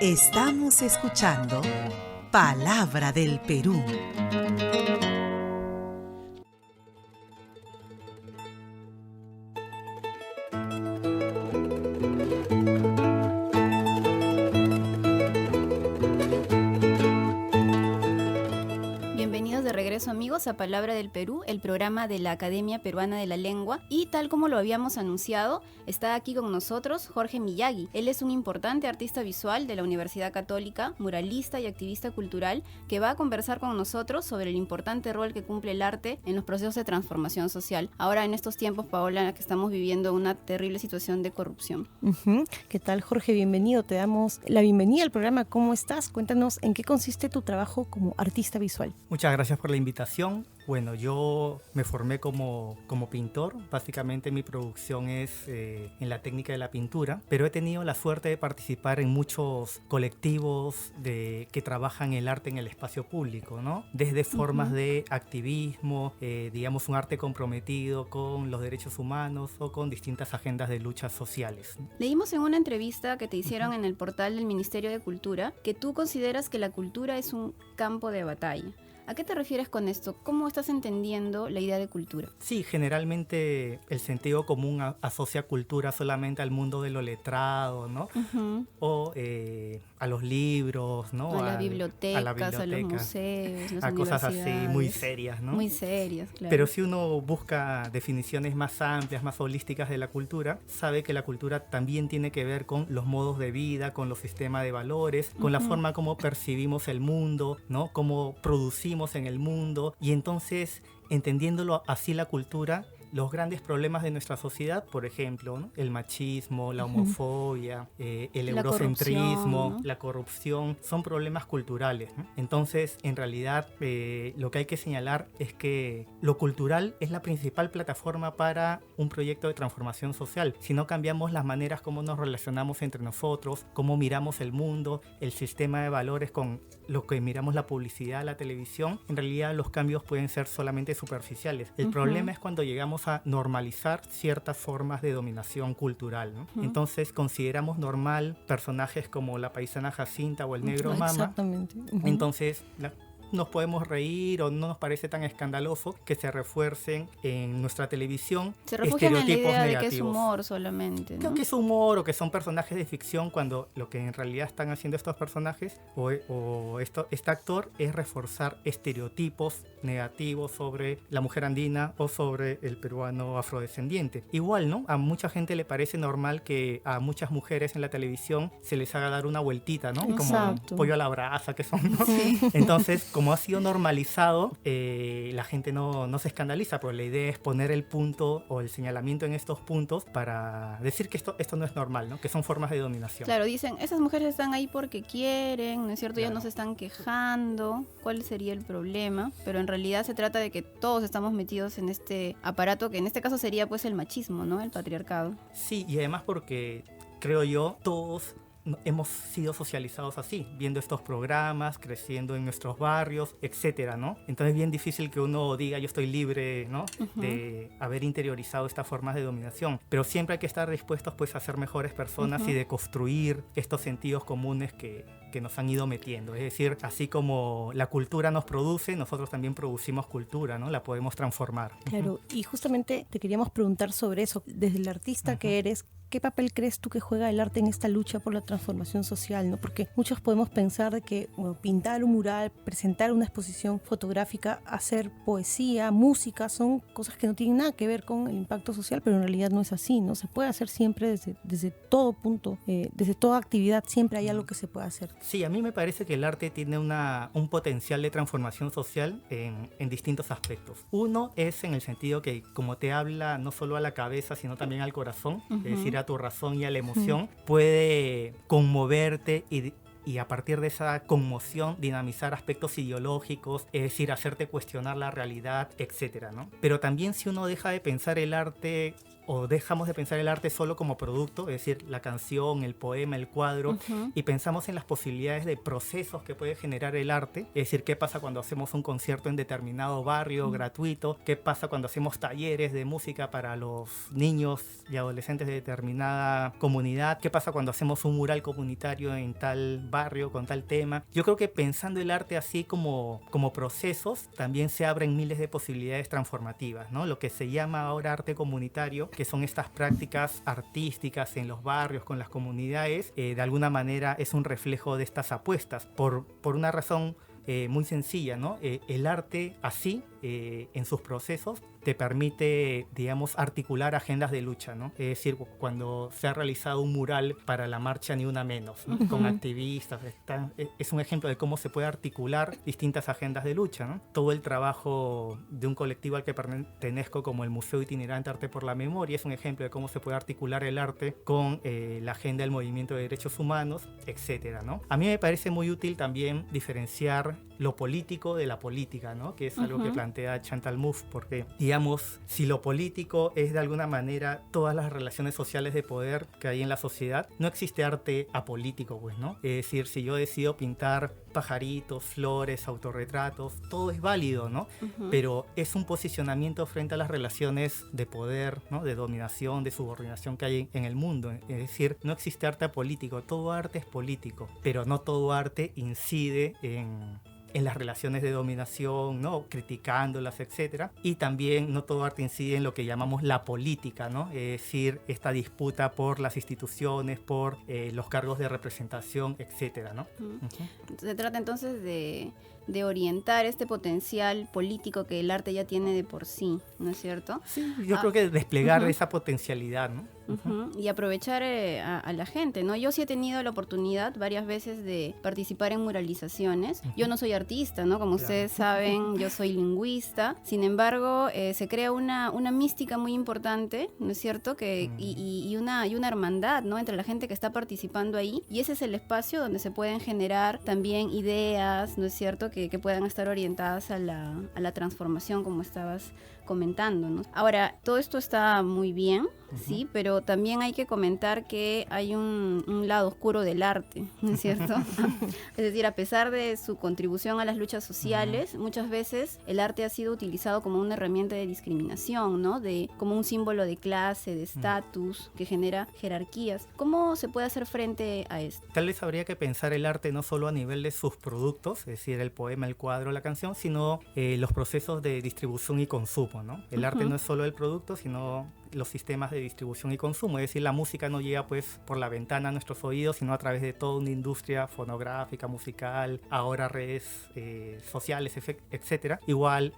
Estamos escuchando Palabra del Perú. Bienvenidos de regreso, amigos, a Palabra del Perú, el programa de la Academia Peruana de la Lengua. Y tal como lo habíamos anunciado, está aquí con nosotros Jorge Miyagi. Él es un importante artista visual de la Universidad Católica, muralista y activista cultural, que va a conversar con nosotros sobre el importante rol que cumple el arte en los procesos de transformación social. Ahora, en estos tiempos, Paola, en la que estamos viviendo una terrible situación de corrupción. ¿Qué tal, Jorge? Bienvenido. Te damos la bienvenida al programa. ¿Cómo estás? Cuéntanos en qué consiste tu trabajo como artista visual. Muchas gracias por la invitación. Bueno, yo me formé como pintor. Básicamente mi producción es en la técnica de la pintura, pero he tenido la suerte de participar en muchos colectivos que trabajan el arte en el espacio público, ¿no? Desde formas de activismo, digamos un arte comprometido con los derechos humanos o con distintas agendas de luchas sociales. Leímos en una entrevista que te hicieron en el portal del Ministerio de Cultura que tú consideras que la cultura es un campo de batalla. ¿A qué te refieres con esto? ¿Cómo estás entendiendo la idea de cultura? Sí, generalmente el sentido común asocia cultura solamente al mundo de lo letrado, ¿no? O a los libros, ¿no? A las bibliotecas, a los museos, las a cosas así muy universidades. serias, ¿no? Muy serias, claro. Pero si uno busca definiciones más amplias, más holísticas de la cultura, sabe que la cultura también tiene que ver con los modos de vida, con los sistemas de valores, con la forma como percibimos el mundo, ¿no? Cómo producimos en el mundo, y entonces, entendiéndolo así la cultura, los grandes problemas de nuestra sociedad, por ejemplo, ¿no? El machismo, la homofobia, el eurocentrismo, la corrupción, son problemas culturales, ¿no? Entonces, en realidad, lo que hay que señalar es que lo cultural es la principal plataforma para un proyecto de transformación social. Si no cambiamos las maneras como nos relacionamos entre nosotros, cómo miramos el mundo, el sistema de valores con lo que miramos la publicidad, la televisión, en realidad los cambios pueden ser solamente superficiales. El problema es cuando llegamos a normalizar ciertas formas de dominación cultural, ¿no? Entonces consideramos normal personajes como la paisana Jacinta o el negro Mama. Exactamente. Entonces nos podemos reír o no nos parece tan escandaloso que se refuercen en nuestra televisión se refugian en la idea negativos. De que es humor solamente, ¿no? Creo que es humor o que son personajes de ficción, cuando lo que en realidad están haciendo estos personajes este actor es reforzar estereotipos negativos sobre la mujer andina o sobre el peruano afrodescendiente. Igual, ¿no? A mucha gente le parece normal que a muchas mujeres en la televisión se les haga dar una vueltita, ¿no? Exacto. Como pollo a la brasa que son, ¿no? Sí. Entonces, como ha sido normalizado, la gente no se escandaliza, pero la idea es poner el punto o el señalamiento en estos puntos para decir que esto no es normal, ¿no? Que son formas de dominación. Claro, dicen, esas mujeres están ahí porque quieren, ¿no es cierto? Claro. Ya no se están quejando. ¿Cuál sería el problema? Pero en realidad se trata de que todos estamos metidos en este aparato, que en este caso sería pues el machismo, ¿no? El patriarcado. Sí, y además porque creo yo, todos hemos sido socializados así, viendo estos programas, creciendo en nuestros barrios, etcétera, ¿no? Entonces es bien difícil que uno diga yo estoy libre, ¿no? De haber interiorizado estas formas de dominación, pero siempre hay que estar dispuestos pues a ser mejores personas y de construir estos sentidos comunes que nos han ido metiendo. Es decir, así como la cultura nos produce, nosotros también producimos cultura, ¿no? La podemos transformar. Claro, y justamente te queríamos preguntar sobre eso. Desde el artista que eres, ¿qué papel crees tú que juega el arte en esta lucha por la transformación social, ¿no? Porque muchos podemos pensar de que pintar un mural, presentar una exposición fotográfica, hacer poesía, música, son cosas que no tienen nada que ver con el impacto social, pero en realidad no es así, ¿no? Se puede hacer siempre desde todo punto, desde toda actividad, siempre hay algo que se puede hacer. Sí, a mí me parece que el arte tiene un potencial de transformación social en distintos aspectos. Uno es en el sentido que como te habla no solo a la cabeza, sino también al corazón, es decir, a tu razón y a la emoción, puede conmoverte y a partir de esa conmoción dinamizar aspectos ideológicos, es decir, hacerte cuestionar la realidad, etcétera, ¿no? Pero también si uno deja de pensar el arte o dejamos de pensar el arte solo como producto, es decir, la canción, el poema, el cuadro, y pensamos en las posibilidades de procesos que puede generar el arte, es decir, qué pasa cuando hacemos un concierto en determinado barrio gratuito, qué pasa cuando hacemos talleres de música para los niños y adolescentes de determinada comunidad, qué pasa cuando hacemos un mural comunitario en tal barrio con tal tema. Yo creo que pensando el arte así como procesos, también se abren miles de posibilidades transformativas, ¿no? Lo que se llama ahora arte comunitario, que son estas prácticas artísticas en los barrios con las comunidades, de alguna manera es un reflejo de estas apuestas, por una razón muy sencilla, ¿no? El arte así, en sus procesos, te permite, digamos, articular agendas de lucha, ¿no? Es decir, cuando se ha realizado un mural para la marcha Ni Una Menos, ¿no? Con activistas, es un ejemplo de cómo se puede articular distintas agendas de lucha, ¿no? Todo el trabajo de un colectivo al que pertenezco, como el Museo Itinerante Arte por la Memoria, es un ejemplo de cómo se puede articular el arte con la agenda del movimiento de derechos humanos, etcétera, ¿no? A mí me parece muy útil también diferenciar lo político de la política, ¿no? Que es algo que plantea Chantal Mouffe, porque, digamos, si lo político es de alguna manera todas las relaciones sociales de poder que hay en la sociedad, no existe arte apolítico, pues, ¿no? Es decir, si yo decido pintar pajaritos, flores, autorretratos, todo es válido, ¿no? Pero es un posicionamiento frente a las relaciones de poder, ¿no? De dominación, de subordinación que hay en el mundo. Es decir, no existe arte apolítico, todo arte es político, pero no todo arte incide en las relaciones de dominación, ¿no? Criticándolas, etcétera. Y también no todo arte incide en lo que llamamos la política, ¿no? Es decir, esta disputa por las instituciones, por los cargos de representación, etcétera, ¿no? Se trata entonces de orientar este potencial político que el arte ya tiene de por sí, ¿no es cierto? Sí, yo creo que desplegar esa potencialidad, ¿no? Y aprovechar a la gente, ¿no? Yo sí he tenido la oportunidad varias veces de participar en muralizaciones. Yo no soy artista, ¿no? Como ustedes saben, yo soy lingüista. Sin embargo, se crea una mística muy importante, ¿no es cierto? Y una hermandad, ¿no? Entre la gente que está participando ahí. Y ese es el espacio donde se pueden generar también ideas, ¿no es cierto? Que puedan estar orientadas a la transformación, como estabas comentando, ¿no? Ahora, todo esto está muy bien, sí, pero también hay que comentar que hay un lado oscuro del arte, ¿no es cierto? Es decir, a pesar de su contribución a las luchas sociales, muchas veces el arte ha sido utilizado como una herramienta de discriminación, ¿no? Como un símbolo de clase, de estatus, que genera jerarquías. ¿Cómo se puede hacer frente a esto? Tal vez habría que pensar el arte no solo a nivel de sus productos, es decir, el poema, el cuadro, la canción, sino los procesos de distribución y consumo, ¿no? El arte no es solo el producto, sino los sistemas de distribución y consumo, es decir, la música no llega pues por la ventana a nuestros oídos, sino a través de toda una industria fonográfica, musical, ahora redes sociales, etcétera. Igual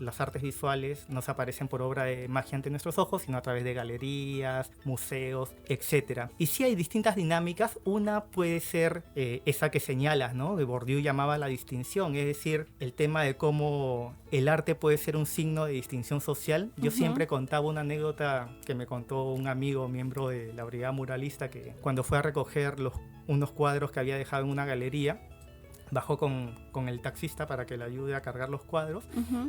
las artes visuales no se aparecen por obra de magia ante nuestros ojos, sino a través de galerías, museos, etcétera. Y sí hay distintas dinámicas. Una puede ser esa que señalas, ¿no? Que Bourdieu llamaba la distinción, es decir, el tema de cómo el arte puede ser un signo de distinción social. Yo siempre contaba una anécdota que me contó un amigo, miembro de la brigada muralista, que cuando fue a recoger unos cuadros que había dejado en una galería, bajó con el taxista para que le ayude a cargar los cuadros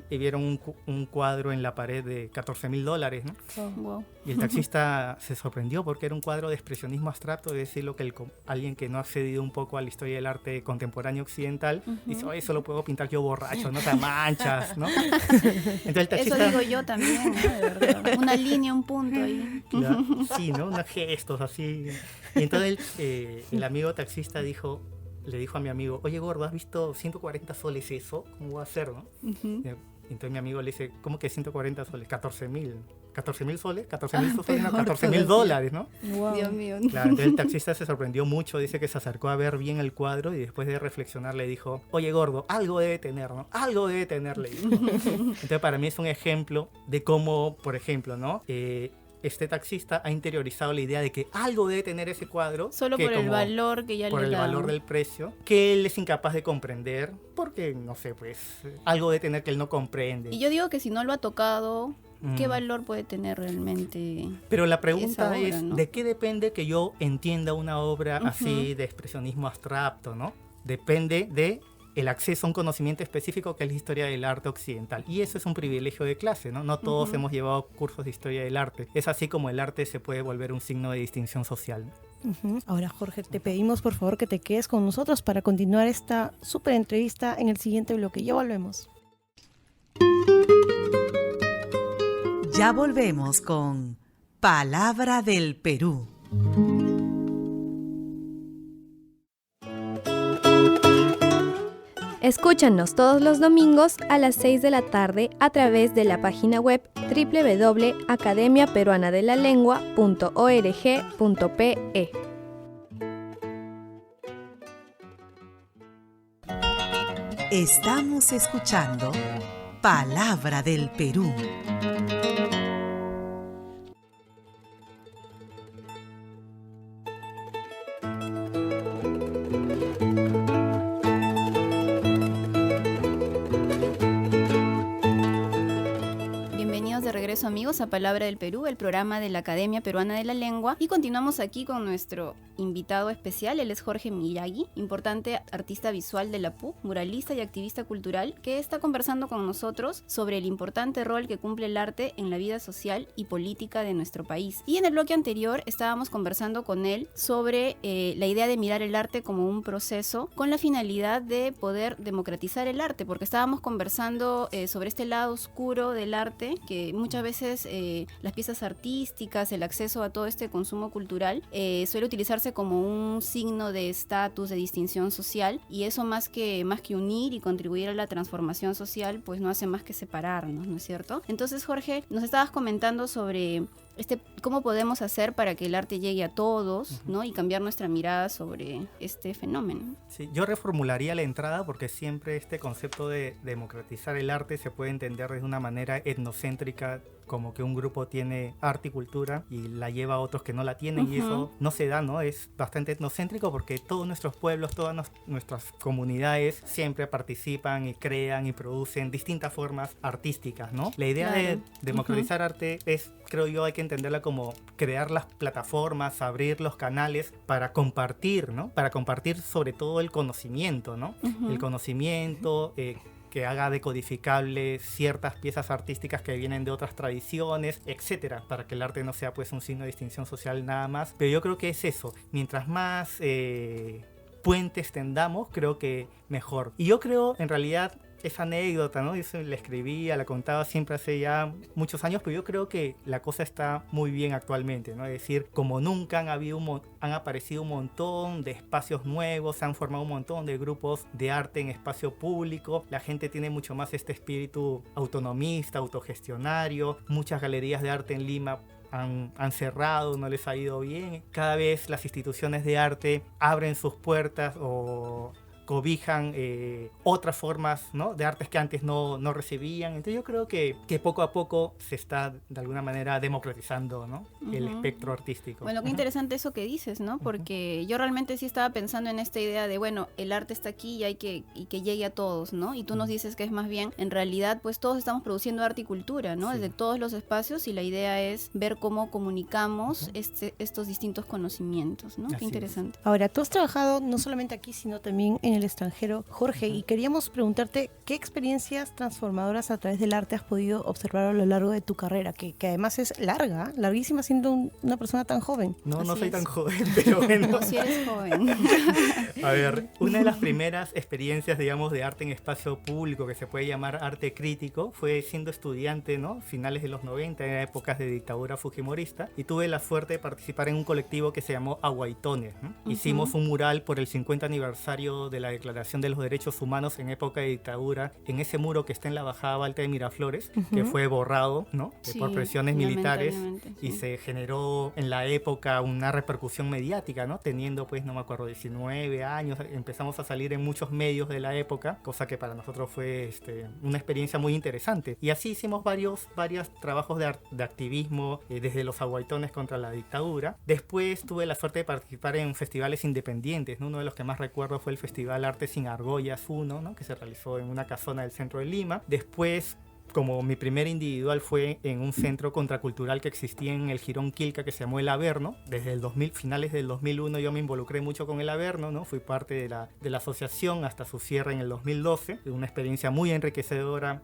y vieron un cuadro en la pared de $14,000, ¿no? Wow. Y el taxista se sorprendió porque era un cuadro de expresionismo abstracto, es decir, lo que alguien que no ha accedido un poco a la historia del arte contemporáneo occidental dice, oye, eso lo puedo pintar yo borracho, no te manchas, ¿no? Entonces el taxista... Eso digo yo también, ¿no? De verdad. Una línea, un punto ahí. Claro, sí, ¿no? Unos gestos así. Y entonces el amigo taxista le dijo a mi amigo, oye, gordo, ¿has visto 140 soles eso? ¿Cómo va a ser, no? Entonces mi amigo le dice, ¿cómo que 140 soles? 14,000. ¿14,000 soles? 14,000 soles, no, $14,000, ¿no? Wow. Dios mío. Claro, entonces el taxista se sorprendió mucho, dice que se acercó a ver bien el cuadro y después de reflexionar le dijo, oye, gordo, algo debe tener, ¿no? Algo debe tener, le dijo. Entonces para mí es un ejemplo de cómo, por ejemplo, ¿no? Este taxista ha interiorizado la idea de que algo debe tener ese cuadro. Solo por el valor que ya le da. Por el valor del precio, que él es incapaz de comprender, porque, no sé, pues, algo debe tener que él no comprende. Y yo digo que si no lo ha tocado, ¿qué valor puede tener realmente? Pero la pregunta obra, es, ¿no? ¿de qué depende que yo entienda una obra así de expresionismo abstracto, ¿no? Depende de el acceso a un conocimiento específico que es la historia del arte occidental. Y eso es un privilegio de clase, ¿no? No todos hemos llevado cursos de historia del arte. Es así como el arte se puede volver un signo de distinción social. Ahora, Jorge, te pedimos por favor que te quedes con nosotros para continuar esta súper entrevista en el siguiente bloque. Ya volvemos. Ya volvemos con Palabra del Perú. Escúchanos todos los domingos a las 6 de la tarde a través de la página web www.academiaperuanadelalengua.org.pe. Estamos escuchando Palabra del Perú. Amigos a Palabra del Perú, el programa de la Academia Peruana de la Lengua, y continuamos aquí con nuestro invitado especial. Él es Jorge Miyagi, importante artista visual de la PUC, muralista y activista cultural, que está conversando con nosotros sobre el importante rol que cumple el arte en la vida social y política de nuestro país. Y en el bloque anterior estábamos conversando con él sobre la idea de mirar el arte como un proceso con la finalidad de poder democratizar el arte, porque estábamos conversando sobre este lado oscuro del arte, que muchas veces las piezas artísticas, el acceso a todo este consumo cultural suele utilizarse como un signo de estatus, de distinción social, y eso más que unir y contribuir a la transformación social, pues no hace más que separarnos, ¿no es cierto? Entonces, Jorge, nos estabas comentando sobre cómo podemos hacer para que el arte llegue a todos, ¿no? Y cambiar nuestra mirada sobre este fenómeno. Sí, yo reformularía la entrada porque siempre este concepto de democratizar el arte se puede entender de una manera etnocéntrica, como que un grupo tiene arte y cultura y la lleva a otros que no la tienen, y eso no se da, ¿no? Es bastante etnocéntrico porque todos nuestros pueblos, todas nuestras comunidades siempre participan y crean y producen distintas formas artísticas, ¿no? La idea de democratizar arte es, creo yo, hay que entenderla como crear las plataformas, abrir los canales para compartir, ¿no? Para compartir sobre todo el conocimiento, ¿no? El conocimiento, que haga decodificable ciertas piezas artísticas que vienen de otras tradiciones, etcétera, para que el arte no sea pues un signo de distinción social nada más. Pero yo creo que es eso, mientras más puentes tendamos, creo que mejor. Y yo creo, en realidad, esa anécdota, ¿no? Yo la escribía, la contaba siempre hace ya muchos años, pero yo creo que la cosa está muy bien actualmente, ¿no? Es decir, como nunca han aparecido un montón de espacios nuevos, se han formado un montón de grupos de arte en espacio público, la gente tiene mucho más este espíritu autonomista, autogestionario, muchas galerías de arte en Lima han cerrado, no les ha ido bien. Cada vez las instituciones de arte abren sus puertas o cobijan otras formas, ¿no? De artes que antes no recibían. Entonces yo creo que poco a poco se está de alguna manera democratizando, ¿no? El espectro artístico. Bueno, qué interesante eso que dices, ¿no? Porque yo realmente sí estaba pensando en esta idea de, bueno, el arte está aquí y que llegue a todos, ¿no? Y tú nos dices que es más bien, en realidad, pues todos estamos produciendo arte y cultura, ¿no? Desde todos los espacios, y la idea es ver cómo comunicamos estos distintos conocimientos, ¿no? Qué interesante. Ahora, tú has trabajado no solamente aquí, sino también en el extranjero, Jorge, y queríamos preguntarte qué experiencias transformadoras a través del arte has podido observar a lo largo de tu carrera, que además es larguísima siendo una persona tan joven. No soy tan joven, pero bueno. No, si eres joven. A ver, una de las primeras experiencias, digamos, de arte en espacio público, que se puede llamar arte crítico, fue siendo estudiante, ¿no? Finales de los 90, en épocas de dictadura fujimorista, y tuve la suerte de participar en un colectivo que se llamó Aguaitones, ¿no? Hicimos un mural por el 50 aniversario de la Declaración de los Derechos Humanos en época de dictadura, en ese muro que está en la Bajada Alta de Miraflores, que fue borrado, ¿no? Por presiones militares, y se generó en la época una repercusión mediática, ¿no? Teniendo, pues, no me acuerdo, 19 años, empezamos a salir en muchos medios de la época, cosa que para nosotros fue una experiencia muy interesante. Y así hicimos varios trabajos de activismo desde los aguaitones contra la dictadura. Después tuve la suerte de participar en festivales independientes, ¿no? Uno de los que más recuerdo fue el Festival Arte Sin Argollas 1, ¿no? Que se realizó en una casona del centro de Lima. Después como mi primer individual fue en un centro contracultural que existía en el Jirón Quilca, que se llamó El Averno. Desde el 2000, finales del 2001 yo me involucré mucho con El Averno, ¿no? Fui parte de la asociación hasta su cierre en el 2012. Una experiencia muy enriquecedora,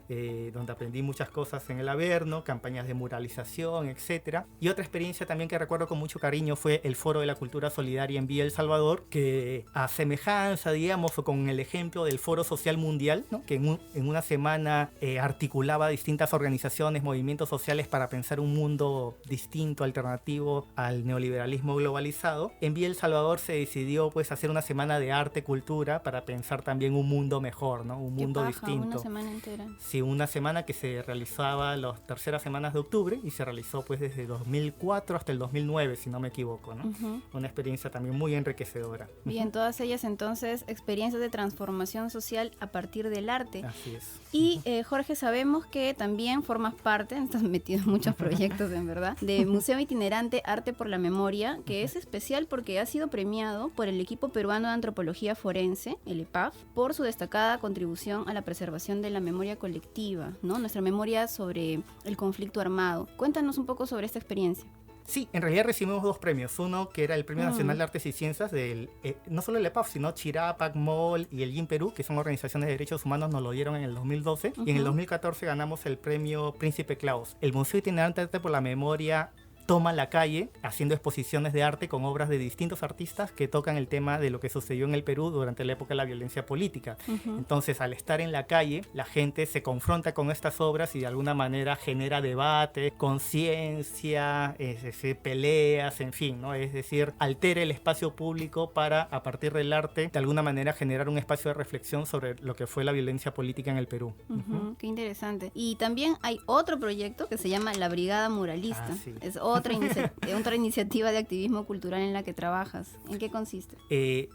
donde aprendí muchas cosas en El Averno, campañas de muralización, etc. Y otra experiencia también que recuerdo con mucho cariño fue el Foro de la Cultura Solidaria en Villa El Salvador, que a semejanza, digamos, o con el ejemplo del Foro Social Mundial, ¿no? Que en una semana articulaba distintas organizaciones, movimientos sociales para pensar un mundo distinto, alternativo al neoliberalismo globalizado. En Villa El Salvador se decidió pues hacer una semana de arte, cultura, para pensar también un mundo mejor, ¿no? Un mundo distinto. Una semana entera. Sí, una semana que se realizaba las terceras semanas de octubre y se realizó pues desde 2004 hasta el 2009, si no me equivoco, ¿no? Una experiencia también muy enriquecedora. Bien, todas ellas entonces experiencias de transformación social a partir del arte. Así es. Y Jorge, sabemos que también formas parte, estás metido en muchos proyectos en verdad, de Museo Itinerante Arte por la Memoria, que es especial porque ha sido premiado por el equipo peruano de antropología forense, el EPAF, por su destacada contribución a la preservación de la memoria colectiva, ¿no? Nuestra memoria sobre el conflicto armado. Cuéntanos un poco sobre esta experiencia. Sí, en realidad recibimos dos premios. Uno que era el Premio Nacional de Artes y Ciencias del, no solo el EPAF, sino Chirapac, MOL y el GIN Perú, que son organizaciones de derechos humanos, nos lo dieron en el 2012. Y en el 2014 ganamos el Premio Príncipe Claus. El Museo Itinerante Arte por la Memoria toma la calle haciendo exposiciones de arte con obras de distintos artistas que tocan el tema de lo que sucedió en el Perú durante la época de la violencia política. Entonces, al estar en la calle, la gente se confronta con estas obras y de alguna manera genera debate, conciencia, es decir, peleas, en fin, ¿no? Es decir, altera el espacio público para, a partir del arte, de alguna manera generar un espacio de reflexión sobre lo que fue la violencia política en el Perú. Qué interesante. Y también hay otro proyecto que se llama La Brigada Muralista. Sí. Es otra iniciativa de activismo cultural en la que trabajas. ¿En qué consiste?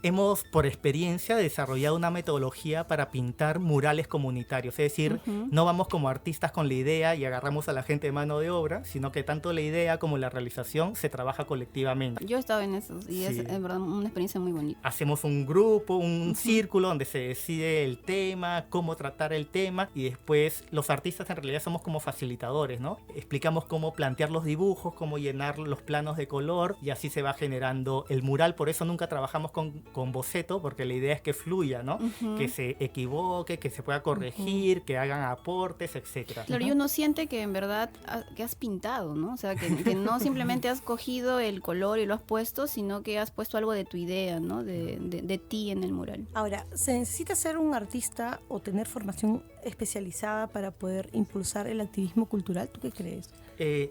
Hemos, por experiencia, desarrollado una metodología para pintar murales comunitarios. Es decir, no vamos como artistas con la idea y agarramos a la gente de mano de obra, sino que tanto la idea como la realización se trabaja colectivamente. Yo he estado en eso y es en verdad una experiencia muy bonita. Hacemos un grupo, un círculo donde se decide el tema, cómo tratar el tema, y después los artistas en realidad somos como facilitadores, ¿no? Explicamos cómo plantear los dibujos, cómo llenar los planos de color, y así se va generando el mural. Por eso nunca trabajamos con boceto, porque la idea es que fluya, ¿no? Que se equivoque, que se pueda corregir, que hagan aportes, etcétera. Claro, y uno siente que en verdad que has pintado, ¿no? O sea, que no simplemente has cogido el color y lo has puesto, sino que has puesto algo de tu idea, ¿no? De ti en el mural. Ahora, ¿se necesita ser un artista o tener formación especializada para poder impulsar el activismo cultural? ¿Tú qué crees?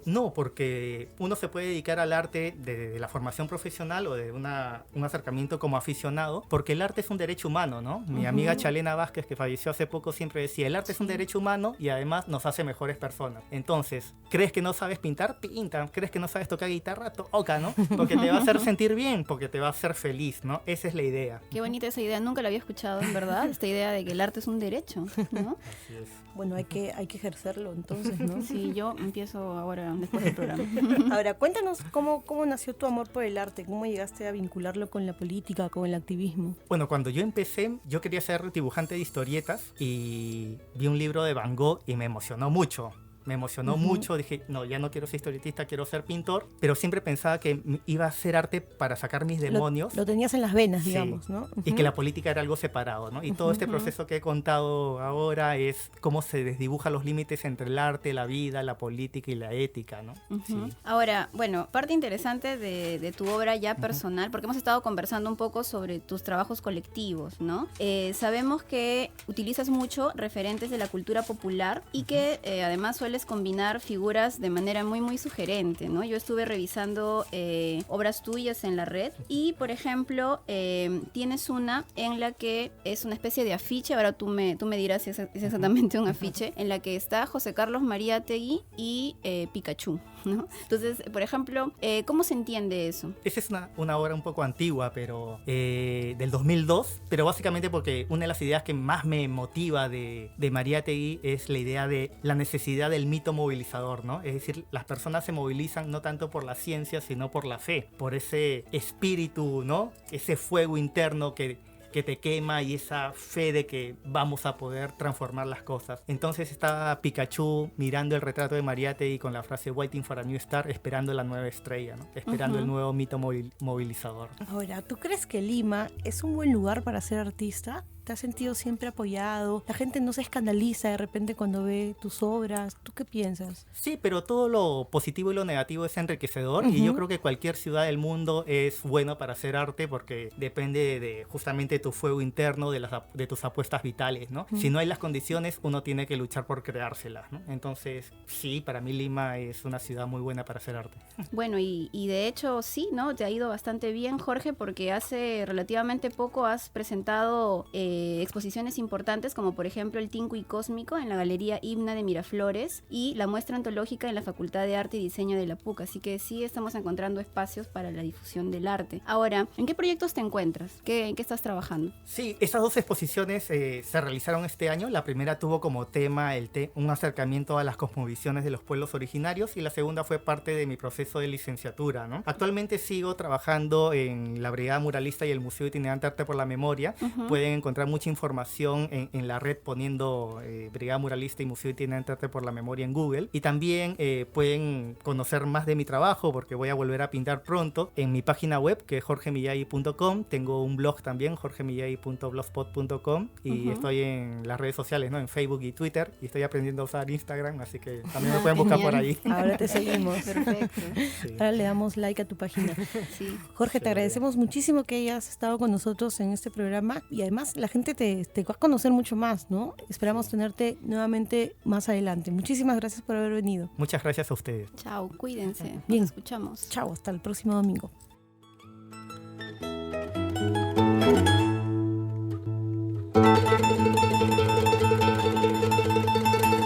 No, porque uno se puede dedicar al arte de la formación profesional o de un acercamiento como aficionado, porque el arte es un derecho humano, ¿no? Mi amiga Chalena Vázquez, que falleció hace poco, siempre decía, el arte es un derecho humano y además nos hace mejores personas. Entonces, ¿crees que no sabes pintar? Pinta. ¿Crees que no sabes tocar guitarra? Toca, ¿no? Porque te va a hacer sentir bien, porque te va a hacer feliz, ¿no? Esa es la idea. Qué bonita esa idea, nunca la había escuchado, en verdad, esta idea de que el arte es un derecho, ¿no? Así es. Bueno, hay que ejercerlo entonces, ¿no? Sí, yo empiezo ahora después del programa. Ahora, cuéntanos cómo nació tu amor por el arte, cómo llegaste a vincularlo con la política, con el activismo. Bueno, cuando yo empecé, yo quería ser dibujante de historietas y vi un libro de Van Gogh y me emocionó mucho. Me emocionó mucho, dije, no, ya no quiero ser historietista, quiero ser pintor, pero siempre pensaba que iba a hacer arte para sacar mis demonios. Lo tenías en las venas, Sí. digamos, ¿no? Y que la política era algo separado, ¿no? Y todo este proceso que he contado ahora es cómo se desdibujan los límites entre el arte, la vida, la política y la ética, ¿no? Sí. Ahora, bueno, parte interesante de tu obra ya personal, porque hemos estado conversando un poco sobre tus trabajos colectivos, ¿no? Sabemos que utilizas mucho referentes de la cultura popular y que además sueles combinar figuras de manera muy, muy sugerente, ¿no? Yo estuve revisando obras tuyas en la red y, por ejemplo, tienes una en la que es una especie de afiche, ahora tú me dirás si es exactamente un afiche, en la que está José Carlos Mariátegui y Pikachu, ¿no? Entonces, por ejemplo, ¿cómo se entiende eso? Esa es una obra un poco antigua, pero del 2002, pero básicamente porque una de las ideas que más me motiva de Mariátegui es la idea de la necesidad del mito movilizador, ¿no? Es decir, las personas se movilizan no tanto por la ciencia, sino por la fe, por ese espíritu, ¿no? Ese fuego interno que que te quema y esa fe de que vamos a poder transformar las cosas. Entonces está Pikachu mirando el retrato de Mariátegui con la frase "Waiting for a new star", esperando la nueva estrella, ¿no? Esperando el nuevo mito movilizador. Ahora, ¿tú crees que Lima es un buen lugar para ser artista? ¿Te has sentido siempre apoyado? ¿La gente no se escandaliza de repente cuando ve tus obras? ¿Tú qué piensas? Sí, pero todo lo positivo y lo negativo es enriquecedor, y yo creo que cualquier ciudad del mundo es bueno para hacer arte porque depende de justamente tu fuego interno, de tus apuestas vitales, ¿no? Si no hay las condiciones, uno tiene que luchar por creárselas, ¿no? Entonces, sí, para mí Lima es una ciudad muy buena para hacer arte. Bueno, y de hecho sí, ¿no? Te ha ido bastante bien, Jorge, porque hace relativamente poco has presentado exposiciones importantes, como por ejemplo el Tincuy Cósmico en la Galería Himna de Miraflores y la muestra antológica en la Facultad de Arte y Diseño de la PUC, así que sí estamos encontrando espacios para la difusión del arte. Ahora, ¿en qué proyectos te encuentras? ¿En qué estás trabajando? Sí, estas dos exposiciones se realizaron este año. La primera tuvo como tema un acercamiento a las cosmovisiones de los pueblos originarios, y la segunda fue parte de mi proceso de licenciatura, ¿no? Actualmente sigo trabajando en la Brigada Muralista y el Museo Itinerante Arte por la Memoria. Pueden encontrar mucha información en la red poniendo Brigada Muralista y Museo Itinerante Arte por la Memoria en Google, y también pueden conocer más de mi trabajo, porque voy a volver a pintar pronto, en mi página web, que es jorgemiyagi.com. Tengo un blog también, jorgemiyagi.blogspot.com, y estoy en las redes sociales, ¿no? En Facebook y Twitter, y estoy aprendiendo a usar Instagram, así que también me pueden buscar por ahí. Ahora te seguimos. Perfecto. Sí. Ahora le damos like a tu página. Sí. Jorge, te Chévere. agradecemos muchísimo que hayas estado con nosotros en este programa, y además la gente te va a conocer mucho más, ¿no? Esperamos tenerte nuevamente más adelante. Muchísimas gracias por haber venido. Muchas gracias a ustedes. Chao, cuídense. Bien. Nos escuchamos. Chao, hasta el próximo domingo.